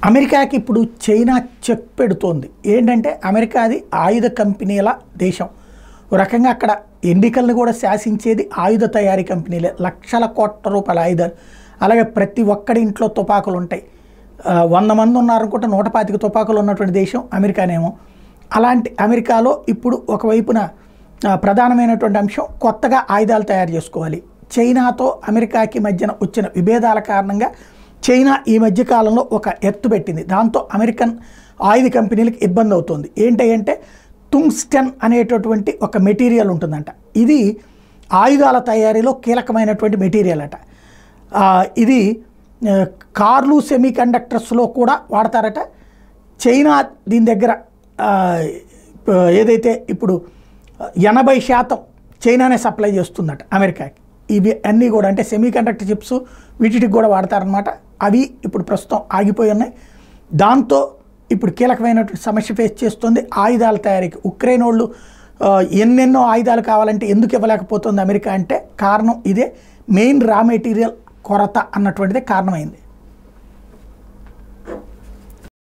అమెరికాకి ఇప్పుడు China check పెడుతోంది. ఏంటంటే అమెరికాది ఆయుధ కంపెనీల దేశం. ఒక రకంగా అక్కడ ఎన్నికలను కూడా శాసించేది ఆయుధ తయారీ కంపెనీలే. లక్షల కోట్ల రూపాయల ఆయుధాలు. అలాగే ప్రతి ఒక్కడి ఇంట్లో తుపాకులు ఉంటాయి. 100 మంది ఉన్నారనుకుంటే 125 తుపాకులు ఉన్నటువంటి దేశం అమెరికానేమో. అలాంటి అమెరికాలో ఇప్పుడు ఒకవైపున ప్రధానమైనటువంటి అంశం కొత్తగా ఆయుధాలు తయారు చేసుకోవాలి. చైనాతో అమెరికాకి మధ్యన వచ్చిన విభేదాల కారణంగా చైనా ఈ మధ్యకాలంలో ఒక ఎత్తు పెట్టింది. దాంతో అమెరికన్ ఆయుధ కంపెనీలకు ఇబ్బంది అవుతుంది. ఏంటంటే టుంగ్స్టన్ అనేటటువంటి ఒక మెటీరియల్ ఉంటుందంట. ఇది ఆయుధాల తయారీలో కీలకమైనటువంటి మెటీరియల్ అట. ఇది కార్లు సెమీ కండక్టర్స్లో కూడా వాడతారట. చైనా దీని దగ్గర ఏదైతే ఇప్పుడు 80% చైనానే సప్లై చేస్తుందట అమెరికాకి. ఇవి అన్నీ కూడా అంటే సెమీ కండక్టర్ చిప్స్ వీటికి కూడా వాడతారనమాట. అవి ఇప్పుడు ప్రస్తుతం ఆగిపోయి ఉన్నాయి. దాంతో ఇప్పుడు కీలకమైనటువంటి సమస్య ఫేస్ చేస్తుంది ఆయుధాల తయారీకి. ఉక్రెయిన్ వాళ్ళు ఎన్నెన్నో ఆయుధాలు కావాలంటే ఎందుకు ఇవ్వలేకపోతుంది అమెరికా అంటే కారణం ఇదే. మెయిన్ రా మెటీరియల్ కొరత అన్నటువంటిదే కారణమైంది.